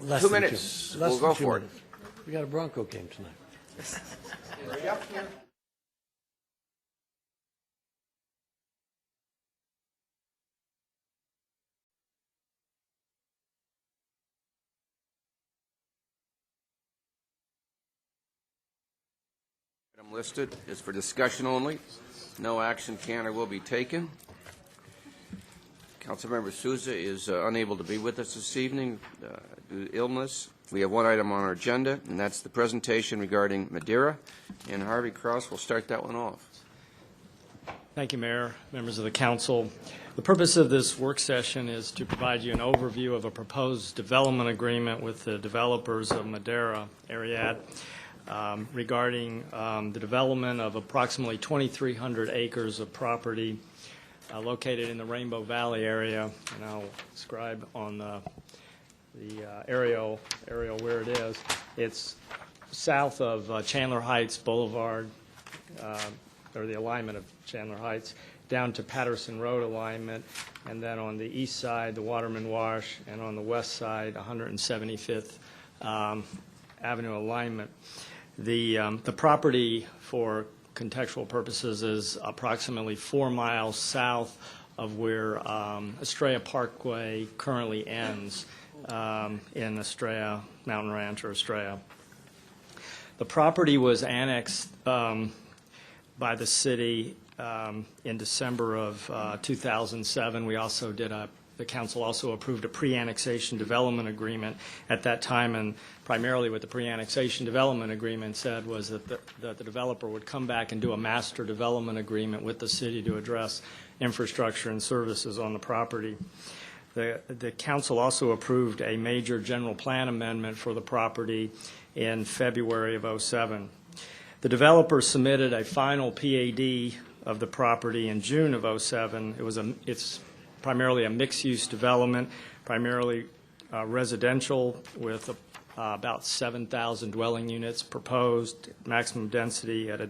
Less 2 than minutes. Less We'll than go 2 for it. minutes. We got a Bronco game tonight. Item listed is for discussion only. No action can or will be taken. Councilmember Souza is unable to be with us this evening due to illness. We have one item on our agenda, and that's the presentation regarding Madeira. And Harvey Krause will start that one off. Thank you, Mayor, members of the council. The purpose of this work session is to provide you an overview of a proposed development agreement with the developers of Madeira, Ariad, regarding the development of approximately 2,300 acres of property located in the Rainbow Valley area, and I'll describe on the aerial where it is. It's south of Chandler Heights Boulevard, or the alignment of Chandler Heights, down to Patterson Road alignment, and then on the east side, the Waterman Wash, and on the west side, 175th Avenue alignment. The property, for contextual purposes, is approximately 4 miles south of where Estrella Parkway currently ends in Estrella, Mountain Ranch, or Estrella. The property was annexed by the city in December of 2007. We also did the council also approved a pre-annexation development agreement at that time, and primarily what the pre-annexation development agreement said was that the developer would come back and do a master development agreement with the city to address infrastructure and services on the property. The council also approved a major general plan amendment for the property in February of 2007. The developer submitted a final PAD of the property in June of 2007. It's primarily a mixed-use development, primarily residential, with about 7,000 dwelling units proposed, maximum density at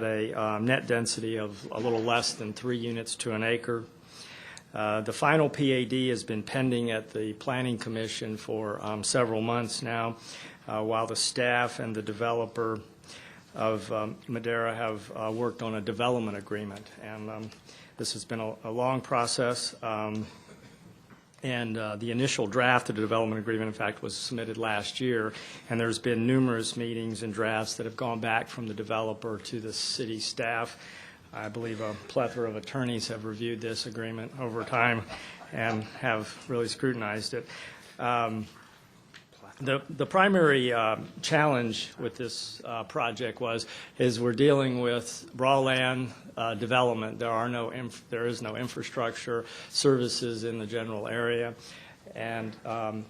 a net density of a little less than 3 units to an acre. The final PAD has been pending at the Planning Commission for several months now, while the staff and the developer of Madeira have worked on a development agreement. And this has been a long process. And the initial draft of the development agreement, in fact, was submitted last year. And there's been numerous meetings and drafts that have gone back from the developer to the city staff. I believe a plethora of attorneys have reviewed this agreement over time and have really scrutinized it. The primary challenge with this project is we're dealing with raw land development. There is no infrastructure services in the general area, and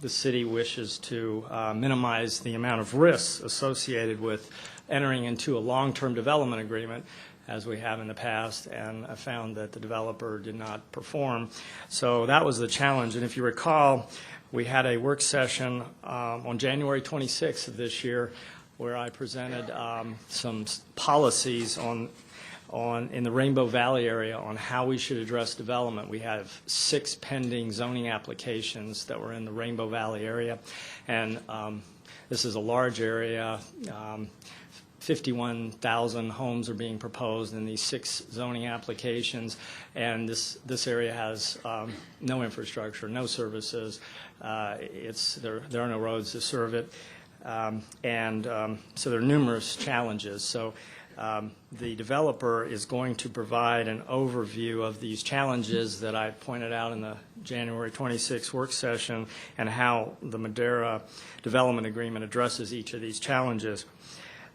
the city wishes to minimize the amount of risks associated with entering into a long-term development agreement, as we have in the past, and I found that the developer did not perform. So that was the challenge. And if you recall, we had a work session on January 26th of this year where I presented some policies in the Rainbow Valley area on how we should address development. We have 6 pending zoning applications that were in the Rainbow Valley area, and this is a large area. 51,000 homes are being proposed in these 6 zoning applications, and this area has no infrastructure, no services. There are no roads to serve it, so there are numerous challenges. So the developer is going to provide an overview of these challenges that I pointed out in the January 26th work session and how the Madeira Development Agreement addresses each of these challenges.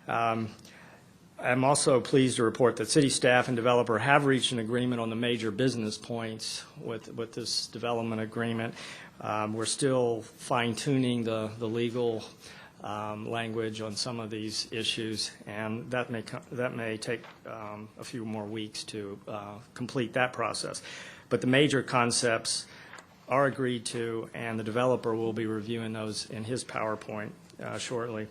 I'm also pleased to report that city staff and developer have reached an agreement on the major business points with this development agreement. We're still fine-tuning the legal language on some of these issues, and that may take a few more weeks to complete that process. But the major concepts are agreed to, and the developer will be reviewing those in his PowerPoint shortly.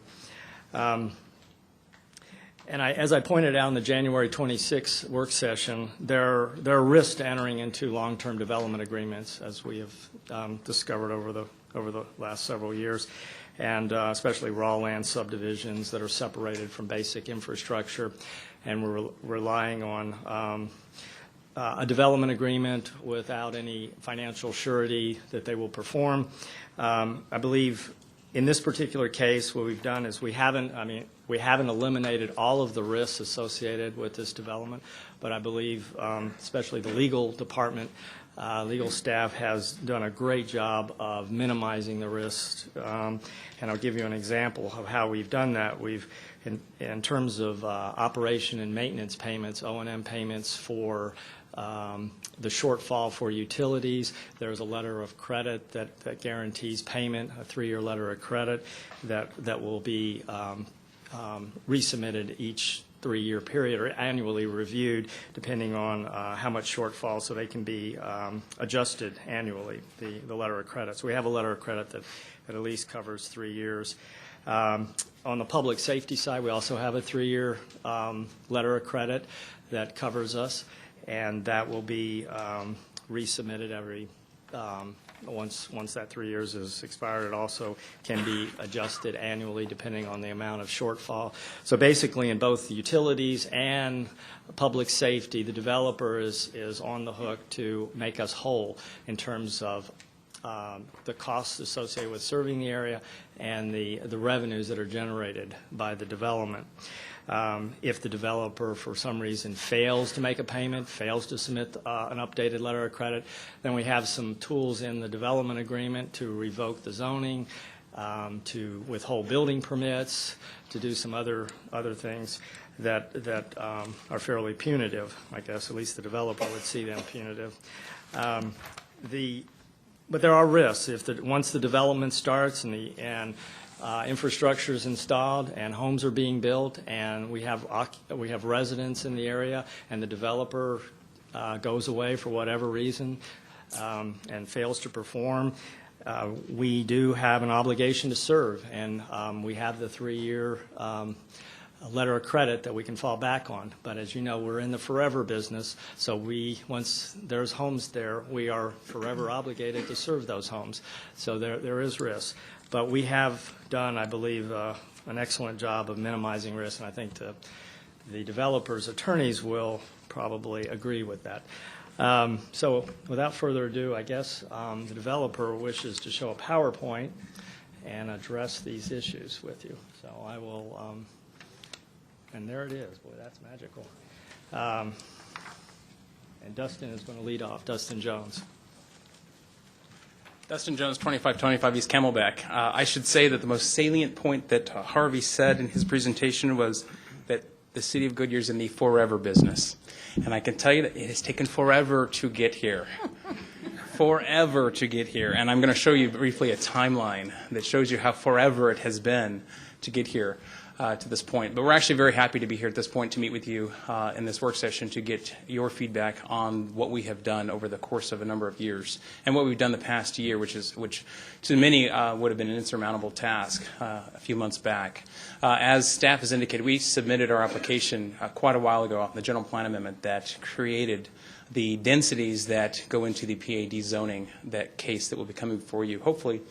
And as I pointed out in the January 26th work session, there are risks to entering into long-term development agreements, as we have discovered over the over the last several years, and especially raw land subdivisions that are separated from basic infrastructure. And we're relying on a development agreement without any financial surety that they will perform. I believe in this particular case, what we've done is we haven't eliminated all of the risks associated with this development, but I believe, especially the legal department, legal staff has done a great job of minimizing the risks. And I'll give you an example of how we've done that. In terms of operation and maintenance payments, O&M payments for the shortfall for utilities, there's a letter of credit that guarantees payment, a 3-year letter of credit that will be resubmitted each 3-year period or annually reviewed depending on how much shortfall, so they can be adjusted annually, the letter of credit. So we have a letter of credit that at least covers 3 years. On the public safety side, we also have a 3-year letter of credit that covers us, and that will be resubmitted every once that 3 years is expired. It also can be adjusted annually depending on the amount of shortfall. So basically, in both the utilities and public safety, the developer is on the hook to make us whole in terms of the costs associated with serving the area and the revenues that are generated by the development. If the developer, for some reason, fails to make a payment, fails to submit an updated letter of credit, then we have some tools in the development agreement to revoke the zoning, to withhold building permits, to do some other things that are fairly punitive. I guess at least the developer would see them punitive. But there are risks. Once the development starts and infrastructure is installed and homes are being built and we have residents in the area and the developer goes away for whatever reason and fails to perform, we do have an obligation to serve, and we have the 3-year letter of credit that we can fall back on. But as you know, we're in the forever business, so once there's homes there, we are forever obligated to serve those homes. So there is risk. But we have done, I believe, an excellent job of minimizing risk, and I think the developers' attorneys will probably agree with that. So without further ado, I guess the developer wishes to show a PowerPoint and address these issues with you. So I will, and there it is. Boy, that's magical. And Dustin is going to lead off, Dustin Jones. Dustin Jones, 2525 East Camelback. I should say that the most salient point that Harvey said in his presentation was that the city of Goodyear is in the forever business. And I can tell you that it has taken forever to get here. Forever to get here. And I'm going to show you briefly a timeline that shows you how forever it has been to get here. To this point. But we're actually very happy to be here at this point to meet with you in this work session to get your feedback on what we have done over the course of a number of years and what we've done the past year, which to many would have been an insurmountable task a few months back. As staff has indicated, we submitted our application quite a while ago on the general plan amendment that created the densities that go into the PAD zoning, that case that will be coming before you, hopefully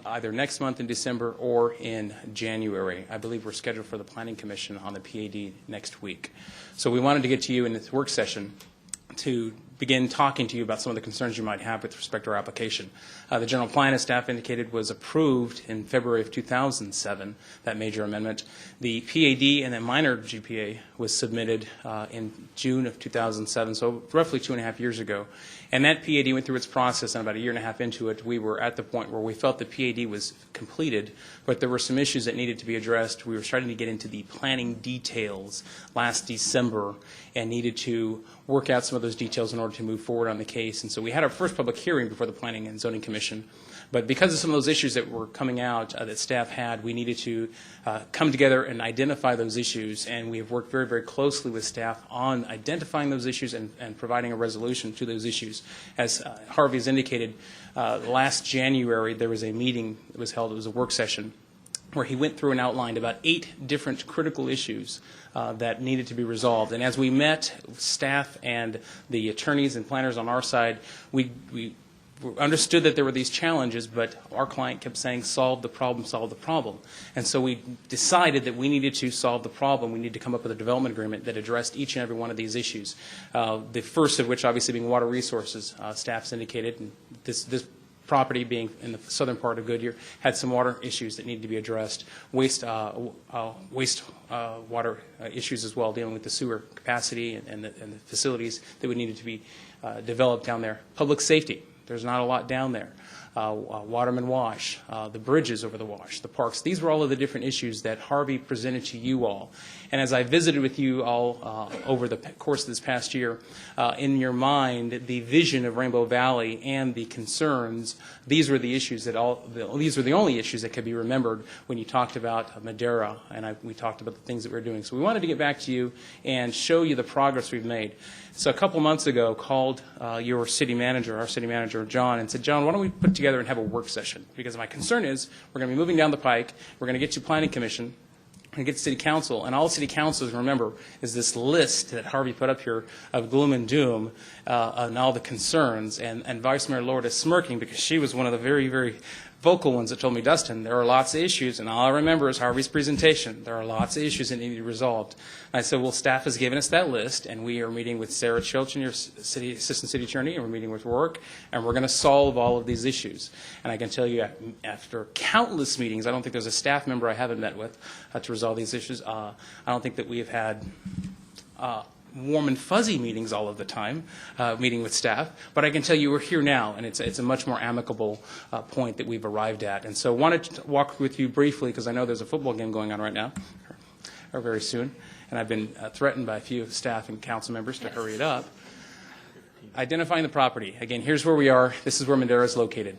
either next month in December or in January. I believe we're scheduled for the Planning Commission on the PAD next week. So we wanted to get to you in this work session to begin talking to you about some of the concerns you might have with respect to our application. The general plan, as staff indicated, was approved in February of 2007, that major amendment. The PAD and the minor GPA was submitted in June of 2007, so roughly 2.5 years ago. And that PAD went through its process, and about 1.5 years into it, we were at the point where we felt the PAD was completed, but there were some issues that needed to be addressed. We were starting to get into the planning details last December and needed to work out some of those details in order to move forward on the case. And so we had our first public hearing before the Planning and Zoning Commission. But because of some of those issues that were coming out that staff had, we needed to come together and identify those issues. And we have worked very, very closely with staff on identifying those issues and providing a resolution to those issues. As Harvey has indicated, last January there was a meeting that was held. It was a work session where he went through and outlined about 8 different critical issues that needed to be resolved. And as we met staff and the attorneys and planners on our side, we understood that there were these challenges, but our client kept saying, solve the problem, solve the problem. And so we decided that we needed to solve the problem. We needed to come up with a development agreement that addressed each and every one of these issues. The first of which obviously being water resources. Staff's indicated, and this property being in the southern part of Goodyear had some water issues that needed to be addressed. Waste water issues as well, dealing with the sewer capacity and the facilities that would needed to be developed down there. Public safety. There's not a lot down there. Waterman Wash, the bridges over the wash, the parks. These were all of the different issues that Harvey presented to you all. And as I visited with you all over the course of this past year, in your mind, the vision of Rainbow Valley and the concerns, these were the issues these were the only issues that could be remembered when you talked about Madera, and we talked about the things that we were doing. So we wanted to get back to you and show you the progress we've made. So a couple months ago, called your city manager, our city manager, John, and said, John, why don't we put together and have a work session? Because my concern is we're going to be moving down the pike. We're going to get to Planning Commission. We're going to get to City Council. And all City Councilors, remember, is this list that Harvey put up here of gloom and doom and all the concerns. And Vice Mayor Lord is smirking because she was one of the very, very vocal ones that told me, Dustin, there are lots of issues, and all I remember is Harvey's presentation. There are lots of issues that need to be resolved. And I said, well, staff has given us that list, and we are meeting with Sarah Chilton, your assistant city attorney, and we're meeting with Rourke, and we're going to solve all of these issues. And I can tell you, after countless meetings, I don't think there's a staff member I haven't met with to resolve these issues. I don't think that we have had warm and fuzzy meetings all of the time, meeting with staff, but I can tell you we're here now, and it's a much more amicable point that we've arrived at. And so I wanted to walk with you briefly, because I know there's a football game going on right now, or very soon, and I've been threatened by a few staff and council members to hurry it up. Identifying the property. Again, here's where we are. This is where Madera is located.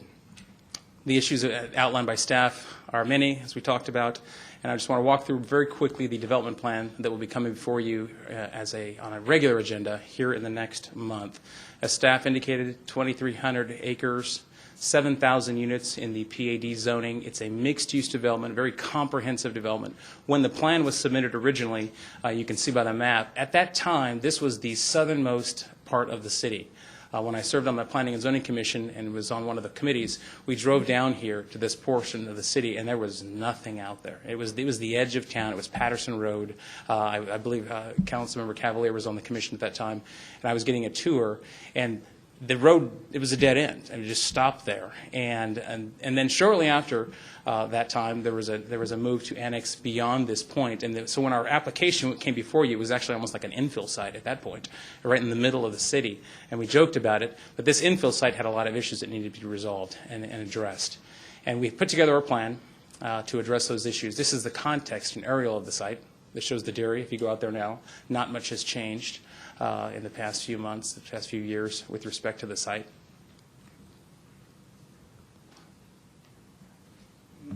The issues outlined by staff are many, as we talked about, and I just want to walk through very quickly the development plan that will be coming before you on a regular agenda here in the next month. As staff indicated, 2,300 acres, 7,000 units in the PAD zoning. It's a mixed-use development, very comprehensive development. When the plan was submitted originally, you can see by the map, at that time, this was the southernmost part of the city. When I served on the Planning and Zoning Commission and was on one of the committees, we drove down here to this portion of the city, and there was nothing out there. It was the edge of town. It was Patterson Road. I believe Councilmember Cavalier was on the commission at that time, and I was getting a tour, and the road, it was a dead end, and it just stopped there. And then shortly after that time, there was a move to annex beyond this point. And so when our application came before you, it was actually almost like an infill site at that point, right in the middle of the city. And we joked about it, but this infill site had a lot of issues that needed to be resolved and addressed. And we put together a plan to address those issues. This is the context and aerial of the site. This shows the dairy. If you go out there now, not much has changed in the past few months, the past few years with respect to the site.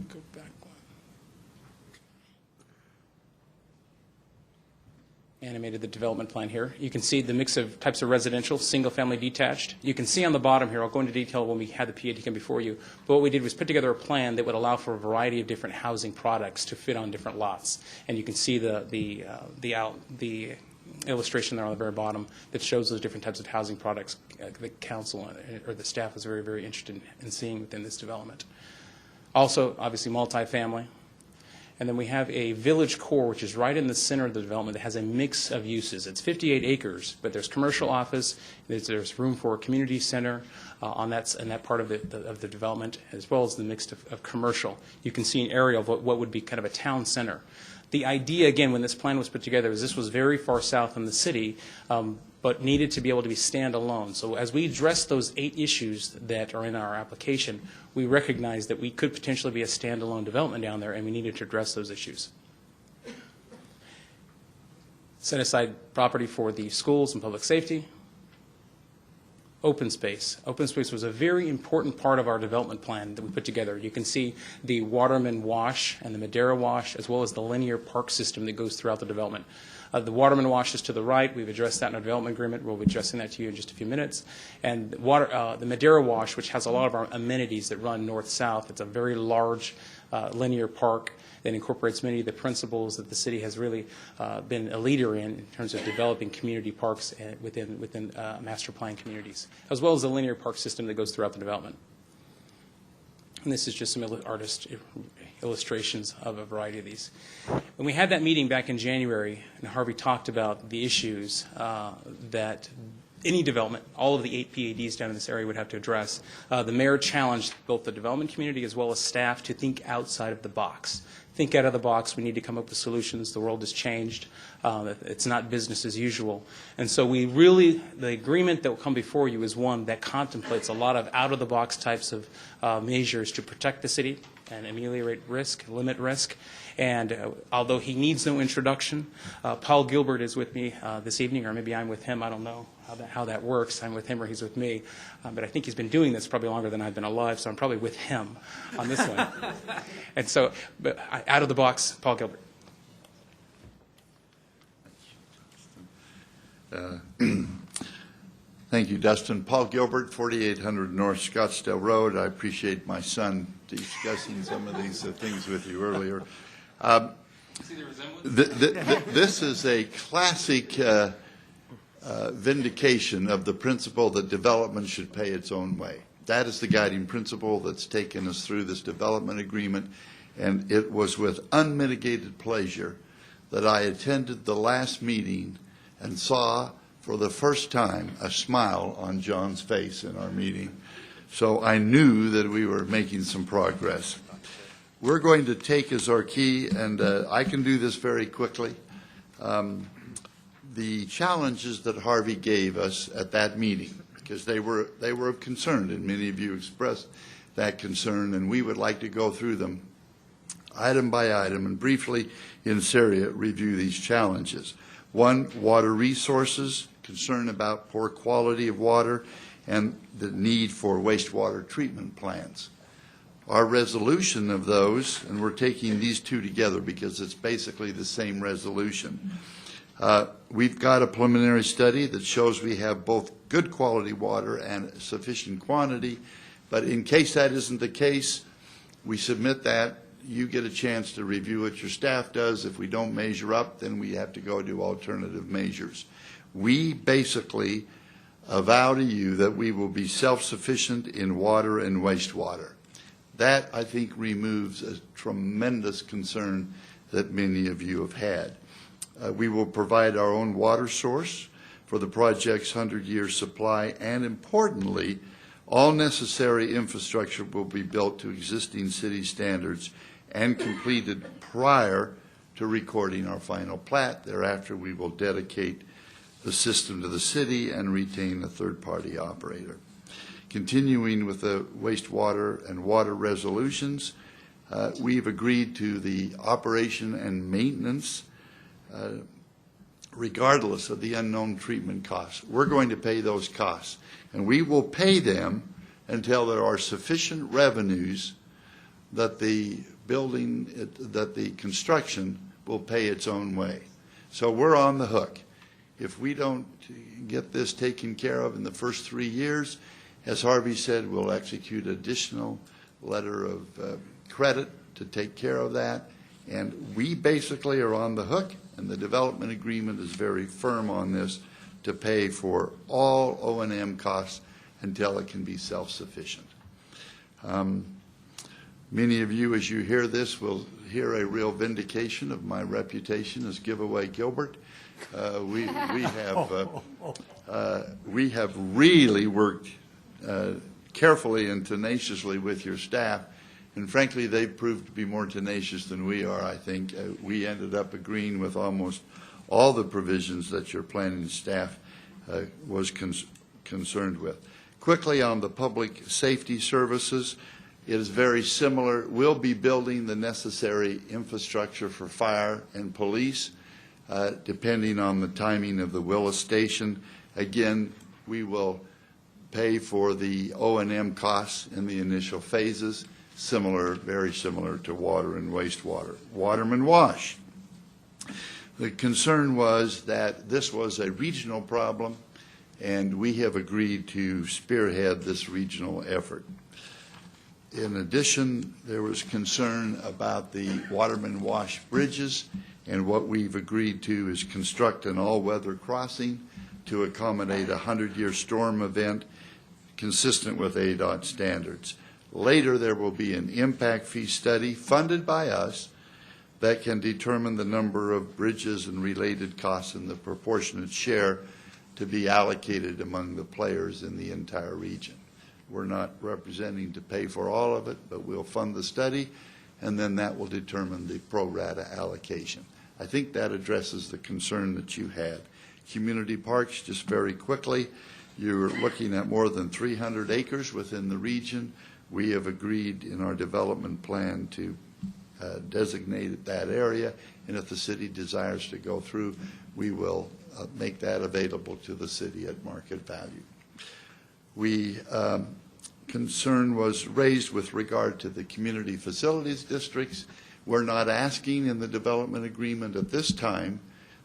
Go back one. Animated the development plan here. You can see the mix of types of residential, single-family detached. You can see on the bottom here, I'll go into detail when we had the PAD come before you, but what we did was put together a plan that would allow for a variety of different housing products to fit on different lots. And you can see the illustration there on the very bottom that shows those different types of housing products the council or the staff was very, very interested in seeing within this development. Also, obviously, multifamily. And then we have a village core, which is right in the center of the development that has a mix of uses. It's 58 acres, but there's commercial office, there's room for a community center in that part of the development, as well as the mix of commercial. You can see an area of what would be kind of a town center. The idea, again, when this plan was put together, is this was very far south in the city, but needed to be able to be standalone. So as we address those 8 issues that are in our application, we recognize that we could potentially be a standalone development down there, and we needed to address those issues. Set aside property for the schools and public safety. Open space. Open space was a very important part of our development plan that we put together. You can see the Waterman Wash and the Madera Wash, as well as the linear park system that goes throughout the development. The Waterman Wash is to the right. We've addressed that in our development agreement. We'll be addressing that to you in just a few minutes. And the Madera Wash, which has a lot of our amenities that run north-south, it's a very large linear park that incorporates many of the principles that the city has really been a leader in terms of developing community parks within master plan communities, as well as the linear park system that goes throughout the development. And this is just some artist illustrations of a variety of these. When we had that meeting back in January, and Harvey talked about the issues that any development, all of the 8 PADs down in this area would have to address, the mayor challenged both the development community as well as staff to think outside of the box. Think out of the box. We need to come up with solutions. The world has changed. It's not business as usual. And so the agreement that will come before you is one that contemplates a lot of out-of-the-box types of measures to protect the city and ameliorate risk, limit risk. And although he needs no introduction, Paul Gilbert is with me this evening, or maybe I'm with him. I don't know how that works. I'm with him or he's with me. But I think he's been doing this probably longer than I've been alive, so I'm probably with him on this one. And so, out of the box, Paul Gilbert. Thank you, Dustin. Paul Gilbert, 4800 North Scottsdale Road. I appreciate my son discussing some of these things with you earlier. This is a classic vindication of the principle that development should pay its own way. That is the guiding principle that's taken us through this development agreement, and it was with unmitigated pleasure that I attended the last meeting and saw for the first time a smile on John's face in our meeting. So I knew that we were making some progress. We're going to take as our key, and I can do this very quickly, the challenges that Harvey gave us at that meeting, because they were of concern, and many of you expressed that concern, and we would like to go through them item by item and briefly in Syria review these challenges. One, water resources, concern about poor quality of water, and the need for wastewater treatment plants. Our resolution of those, and we're taking these two together because it's basically the same resolution. We've got a preliminary study that shows we have both good quality water and sufficient quantity, but in case that isn't the case, we submit that. You get a chance to review it. Your staff does. If we don't measure up, then we have to go do alternative measures. We basically avow to you that we will be self-sufficient in water and wastewater. That, I think, removes a tremendous concern that many of you have had. We will provide our own water source for the project's 100-year supply, and importantly, all necessary infrastructure will be built to existing city standards and completed prior to recording our final plat. Thereafter, we will dedicate the system to the city and retain a third-party operator. Continuing with the wastewater and water resolutions, we've agreed to the operation and maintenance regardless of the unknown treatment costs. We're going to pay those costs, and we will pay them until there are sufficient revenues that the construction will pay its own way. So we're on the hook. If we don't get this taken care of in the first 3 years, as Harvey said, we'll execute additional letter of credit to take care of that. And we basically are on the hook, and the development agreement is very firm on this to pay for all O&M costs until it can be self-sufficient. Many of you, as you hear this, will hear a real vindication of my reputation as Giveaway Gilbert. We have really worked carefully and tenaciously with your staff, and frankly, they've proved to be more tenacious than we are, I think. We ended up agreeing with almost all the provisions that your planning staff was concerned with. Quickly on the public safety services, it is very similar. We'll be building the necessary infrastructure for fire and police, depending on the timing of the Willis Station. Again, we will pay for the O&M costs in the initial phases, similar, very similar to water and wastewater. Waterman Wash. The concern was that this was a regional problem, and we have agreed to spearhead this regional effort. In addition, there was concern about the Waterman Wash bridges, and what we've agreed to is construct an all-weather crossing to accommodate a 100-year storm event consistent with ADOT standards. Later, there will be an impact fee study funded by us that can determine the number of bridges and related costs and the proportionate share to be allocated among the players in the entire region. We're not representing to pay for all of it, but we'll fund the study, and then that will determine the pro rata allocation. I think that addresses the concern that you had. Community parks, just very quickly, you're looking at more than 300 acres within the region. We have agreed in our development plan to designate that area, and if the city desires to go through, we will make that available to the city at market value. Concern was raised with regard to the community facilities districts. We're not asking in the development agreement at this time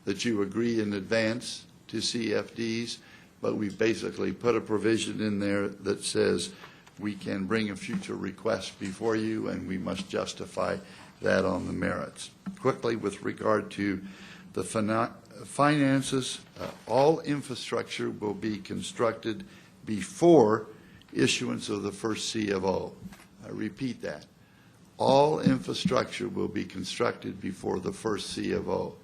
that you agree in advance to CFDs, but we've basically put a provision in there that says we can bring a future request before you, and we must justify that on the merits. Quickly, with regard to the finances, all infrastructure will be constructed before issuance of the first C of O. I repeat that. All infrastructure will be constructed before the first C of O.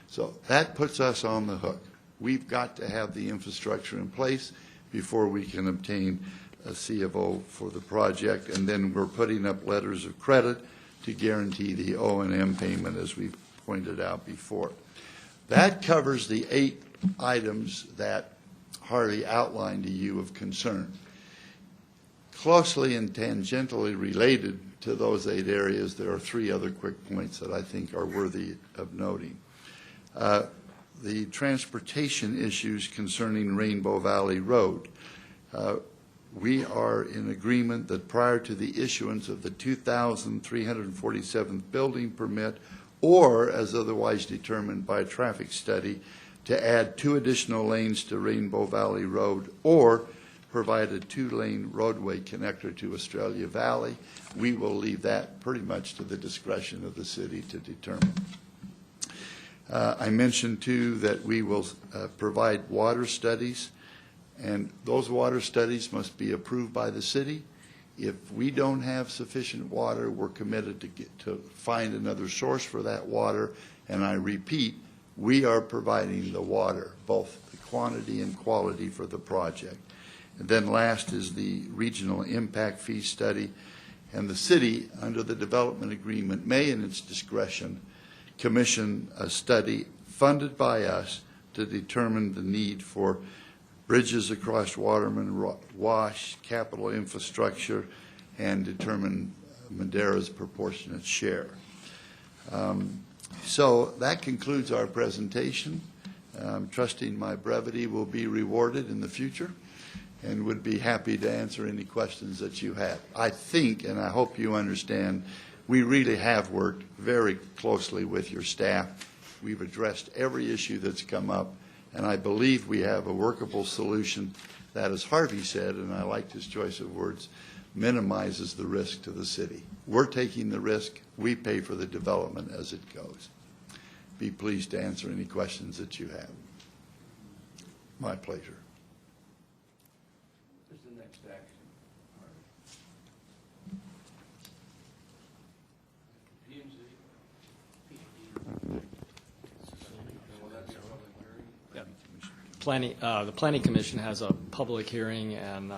So that puts us on the hook. We've got to have the infrastructure in place before we can obtain a C of O for the project, and then we're putting up letters of credit to guarantee the O&M payment, as we've pointed out before. That covers the 8 items that Harvey outlined to you of concern. Closely and tangentially related to those 8 areas, there are 3 other quick points that I think are worthy of noting. The transportation issues concerning Rainbow Valley Road. We are in agreement that prior to the issuance of the 2,347th building permit, or as otherwise determined by a traffic study, to add 2 additional lanes to Rainbow Valley Road or provide a 2-lane roadway connector to Australia Valley. We will leave that pretty much to the discretion of the city to determine. I mentioned, too, that we will provide water studies, and those water studies must be approved by the city. If we don't have sufficient water, we're committed to find another source for that water, and I repeat, we are providing the water, both the quantity and quality for the project. And then last is the regional impact fee study, and the city, under the development agreement, may, in its discretion, commission a study funded by us to determine the need for bridges across Waterman Wash, capital infrastructure, and determine Madera's proportionate share. So that concludes our presentation. I'm trusting my brevity will be rewarded in the future, and would be happy to answer any questions that you have. I think, and I hope you understand, we really have worked very closely with your staff. We've addressed every issue that's come up, and I believe we have a workable solution that, as Harvey said, and I liked his choice of words, minimizes the risk to the city. We're taking the risk. We pay for the development as it goes. Be pleased to answer any questions that you have. My pleasure. What's the next action? The Planning Commission has a public hearing and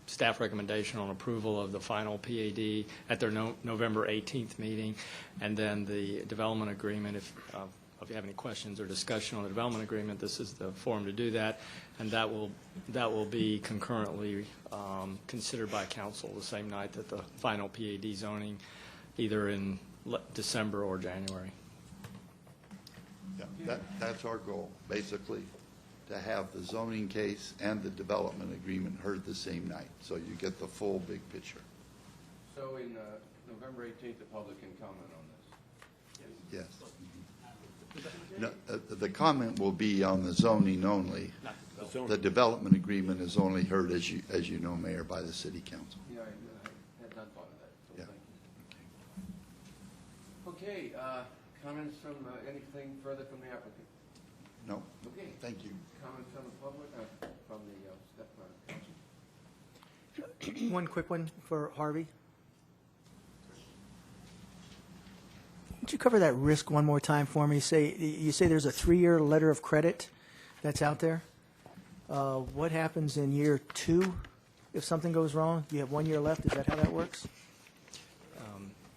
staff recommendation on approval of the final PAD at their November 18th meeting, and then the development agreement. If you have any questions or discussion on the development agreement, this is the forum to do that, and that will be concurrently considered by council the same night that the final PAD zoning, either in December or January. Yeah, that's our goal, basically, to have the zoning case and the development agreement heard the same night, so you get the full big picture. So in November 18th, the public can comment on this? Yes. No, the comment will be on the zoning only. The development agreement is only heard, as you know, Mayor, by the City Council. Yeah, I Okay, comments from, anything further from the applicant? No, Okay. thank you. Comments from the public, from the council? One quick one for Harvey. Would you cover that risk one more time for me? You say there's a 3-year letter of credit that's out there. What happens in year 2 if something goes wrong? You have 1 year left. Is that how that works?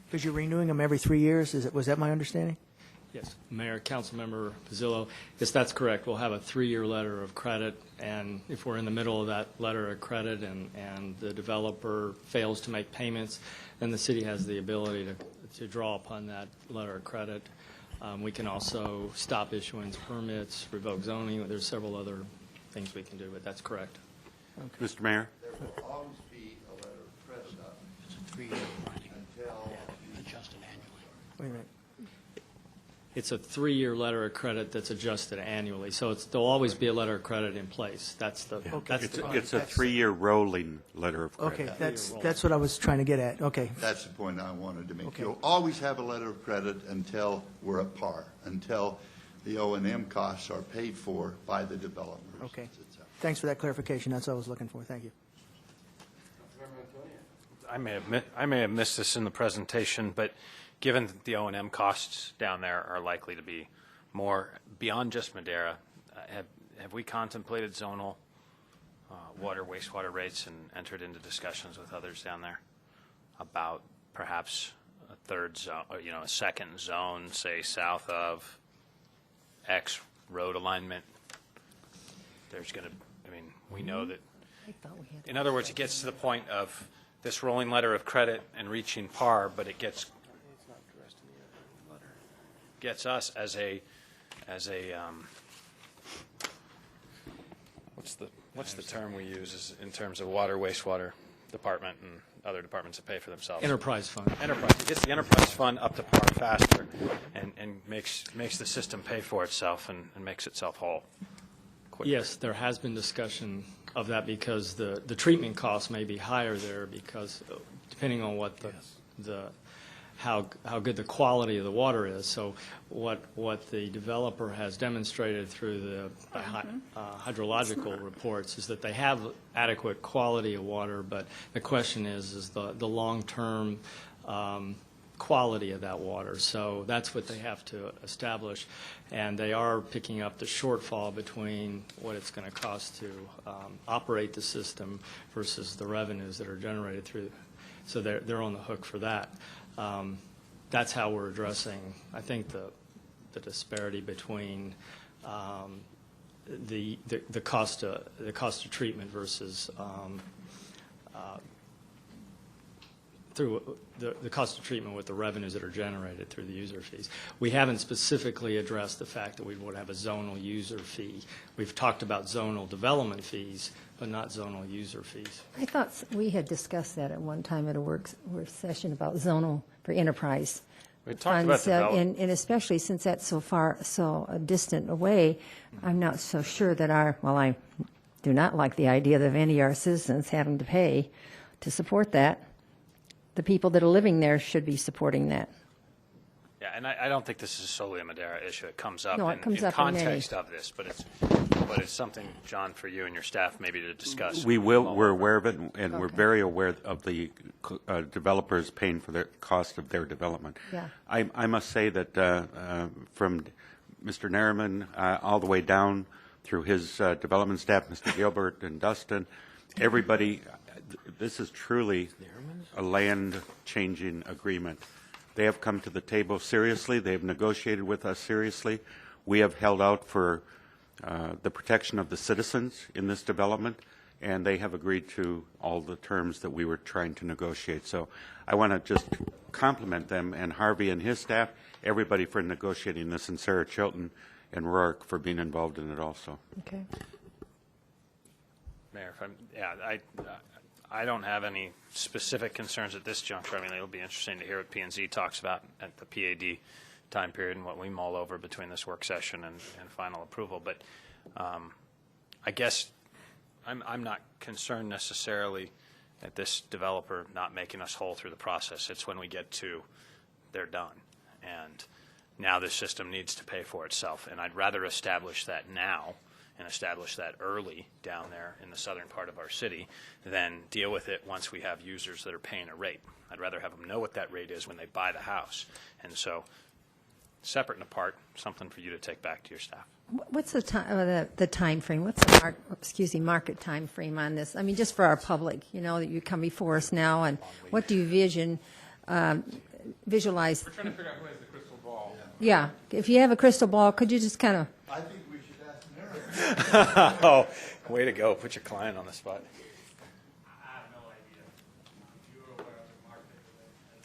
Because you're renewing them every 3 years. Was that my understanding? Yes, Mayor, Councilmember Pizzillo, yes, that's correct. We'll have a 3-year letter of credit, and if we're in the middle of that letter of credit and the developer fails to make payments, then the city has the ability to draw upon that letter of credit. We can also stop issuance permits, revoke zoning. There's several other things we can do, but that's correct. Mr. Mayor? There will always be a letter of credit up It's a 3-year running, until adjusted annually. Wait a minute. It's a 3-year letter of credit that's adjusted annually, so there'll always be a letter of credit in place. That's the, that's the. It's a 3-year rolling letter of credit. Okay, that's what I was trying to get at. Okay. That's the point I wanted to make. Okay. You'll always have a letter of credit until we're at par, until the O&M costs are paid for by the developers. Okay. et cetera. Thanks for that clarification. That's what I was looking for. Thank you. I may have missed this in the presentation, but given that the O&M costs down there are likely to be more beyond just Madera, have we contemplated zonal water, wastewater rates and entered into discussions with others down there about perhaps a third zone, or, a second zone, say south of X road alignment? There's going to, we know that, in other words, it gets to the point of this rolling letter of credit and reaching par, but it gets us as a what's the term we use in terms of water, wastewater department and other departments that pay for themselves? Enterprise fund. Enterprise. It gets the enterprise fund up to par faster and makes the system pay for itself and makes itself whole quicker. Yes, there has been discussion of that because the treatment costs may be higher there because depending on what how good the quality of the water is. So what the developer has demonstrated through the hydrological reports is that they have adequate quality of water, but the question is the long-term quality of that water. So that's what they have to establish, and they are picking up the shortfall between what it's going to cost to operate the system versus the revenues that are generated through. So they're on the hook for that. That's how we're addressing, I think, the disparity between the cost of treatment versus through the cost of treatment with the revenues that are generated through the user fees. We haven't specifically addressed the fact that we would have a zonal user fee. We've talked about zonal development fees, but not zonal user fees. I thought we had discussed that at one time at a work session about zonal for enterprise. We talked about development. And especially since that's so distant away, I'm not so sure that I do not like the idea of any of our citizens having to pay to support that. The people that are living there should be supporting that. Yeah, and I don't think this is solely a Madera issue. It comes up No, it in comes up in many. context of this, but it's something, John, for you and your staff maybe to discuss. We're aware of it, and we're very aware of the developers paying for the cost of their development. Yeah. I must say that from Mr. Narriman all the way down through his development staff, Mr. Gilbert and Dustin, everybody, this is truly a land-changing agreement. They have come to the table seriously. They have negotiated with us seriously. We have held out for the protection of the citizens in this development, and they have agreed to all the terms that we were trying to negotiate. So I want to just compliment them and Harvey and his staff, everybody for negotiating this, and Sarah Chilton and Rourke for being involved in it also. Okay. Mayor, I don't have any specific concerns at this juncture. It'll be interesting to hear what P&Z talks about at the PAD time period and what we mull over between this work session and final approval. But I guess I'm not concerned necessarily at this developer not making us whole through the process. It's when we get to they're done. And now this system needs to pay for itself. And I'd rather establish that now and establish that early down there in the southern part of our city than deal with it once we have users that are paying a rate. I'd rather have them know what that rate is when they buy the house. And so, separate and apart, something for you to take back to your staff. What's the time, the time frame? What's the market time frame on this? I mean, just for our public, you know, that you come before us now, and what do you visualize? We're trying to figure out who has the crystal ball. Yeah, if you have a crystal ball, could you just kind of, I think we should ask Mary. Oh, way to go. Put your client on the spot.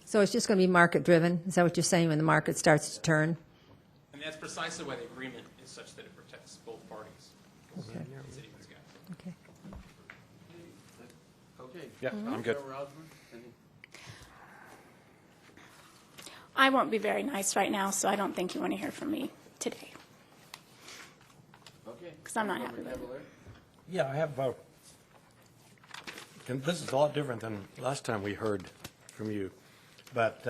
so it's just going to be market driven? Is that what you're saying, when the market starts to turn? And that's precisely why the agreement is such that it protects both parties. Okay. The city has got it. Okay. Okay. Yeah, I'm good. I won't be very nice right now, so I don't think you want to hear from me today, Okay. because I'm not happy with it. Yeah, I have, and this is a lot different than last time we heard from you, but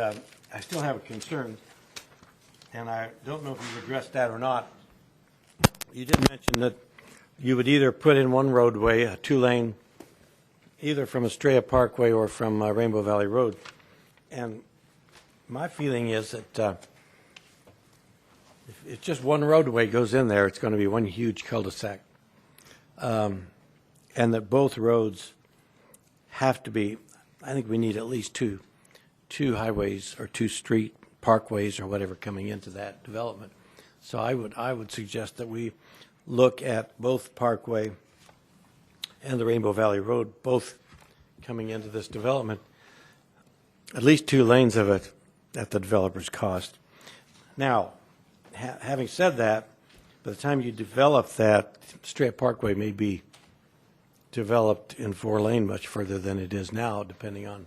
I still have a concern, and I don't know if you've addressed that or not. You did mention that you would either put in one roadway, a two-lane, either from Estrella Parkway or from Rainbow Valley Road, and my feeling is that if just one roadway goes in there, it's going to be one huge cul-de-sac. And that both roads have to be, I think we need at least two highways or two street parkways or whatever coming into that development. So I would suggest that we look at both Parkway and the Rainbow Valley Road, both coming into this development, at least two lanes of it at the developer's cost. Now, having said that, by the time you develop that, Estrella Parkway may be developed in 4-lane much further than it is now, depending on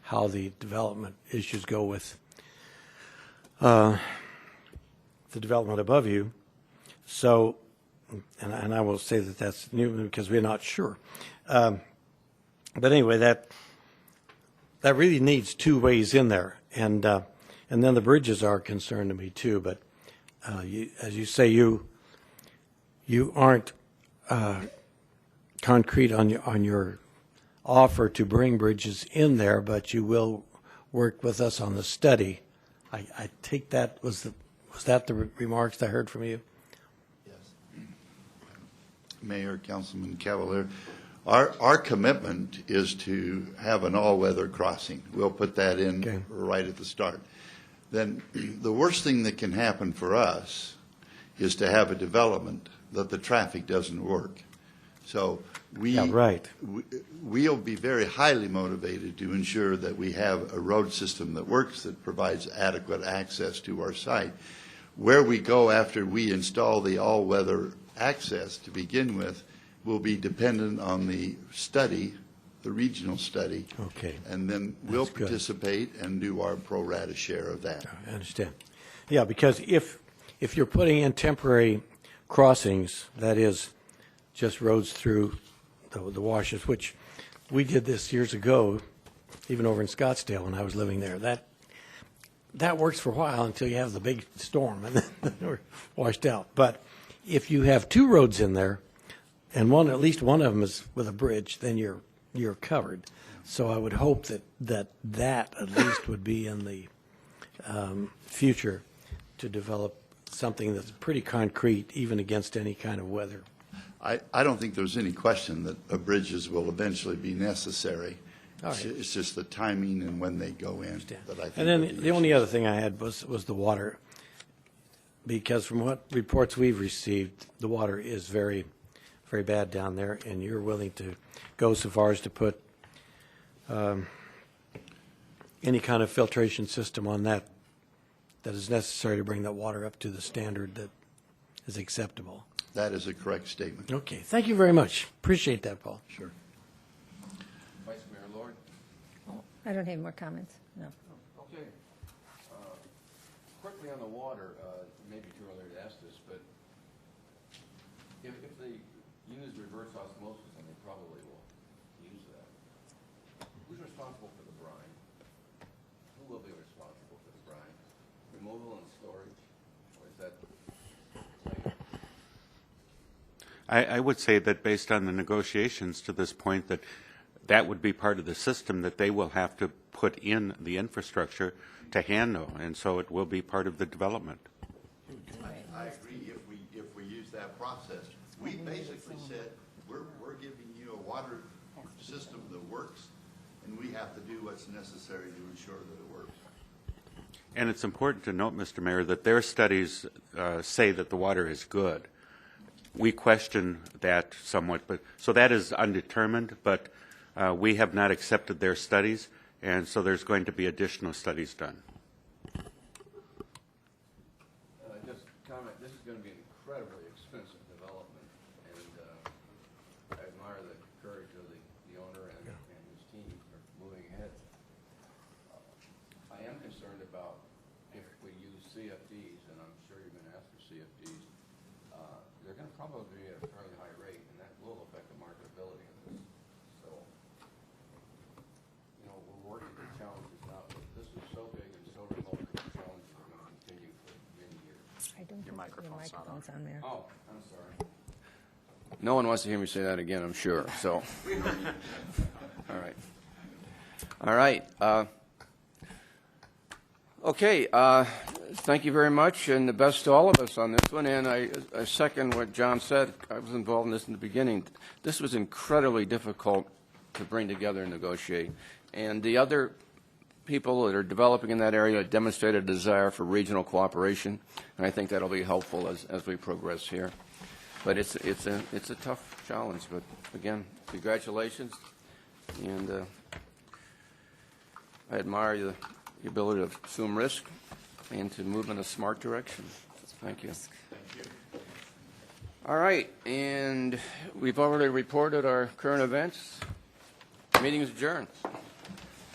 how the development issues go with the development above you. So, and I will say that that's new because we're not sure. But anyway, that really needs two ways in there, and then the bridges are a concern to me too. But as you say, you aren't concrete on your offer to bring bridges in there, but you will work with us on the study. I take that was that the remarks I heard from you? Yes. Mayor, Councilman Cavalier, our commitment is to have an all-weather crossing. We'll put that in Okay. right at the start. Then the worst thing that can happen for us is to have a development that the traffic doesn't work. So Yeah, right. we'll be very highly motivated to ensure that we have a road system that works, that provides adequate access to our site. Where we go after we install the all-weather access to begin with will be dependent on the study, the regional study. Okay. And then we'll That's good. participate and do our pro rata share of that. I understand. Yeah, because if you're putting in temporary crossings, that is just roads through the washes, which we did this years ago, even over in Scottsdale when I was living there. That works for a while until you have the big storm and then we're washed out. But if you have two roads in there, and at least one of them is with a bridge, then you're covered. So I would hope that at least would be in the future to develop something that's pretty concrete, even against any kind of weather. I don't think there's any question that bridges will eventually be necessary. All right. It's just the timing and when they go in that I think. And then would be the only issues. other thing I had was the water, because from what reports we've received, the water is very, very bad down there, and you're willing to go so far as to put any kind of filtration system on that is necessary to bring that water up to the standard that is acceptable. That is a correct statement. Okay, thank you very much. Appreciate that, Paul. Sure. Vice Mayor Lord? I don't have more comments, no. Okay. Quickly on the water, maybe too early to ask this, but if they use reverse osmosis, and they probably will use that, who's responsible for the brine? Who will be responsible for the brine? Removal I would say that based on the negotiations to this point, that would be part of the system that they will have to put in the infrastructure to handle, and so it will be part of the development. I agree if we use that process. We basically said, we're giving you a water system that works, and we have to do what's necessary to ensure that it works. And it's important to note, Mr. Mayor, that their studies say that the water is good. We question that somewhat, but so that is undetermined, but we have not accepted their studies, and so there's going to be additional studies done. Just comment, this is going to be an incredibly expensive development, and I admire the courage of the owner and his team for moving ahead. I am concerned about if we use CFDs, and I'm sure you're going to ask for CFDs, they're going to probably be at a fairly high rate, and that will affect the marketability of this. So, you know, we're working the challenges now, but this is so big and so remote that the challenges are going to continue for many years. I don't think your microphone's on there. Oh, I'm sorry. No one wants to hear me say that again, I'm sure, so. All right. All right. Okay, thank you very much, and the best to all of us on this one. And I second what John said. I was involved in this in the beginning. This was incredibly difficult to bring together and negotiate. And the other people that are developing in that area demonstrated a desire for regional cooperation, and I think that'll be helpful as we progress here. But it's a tough challenge. But again, congratulations, and I admire the ability to assume risk and to move in a smart direction. Thank you. Thank you. All right, and we've already reported our current events. Meeting is adjourned.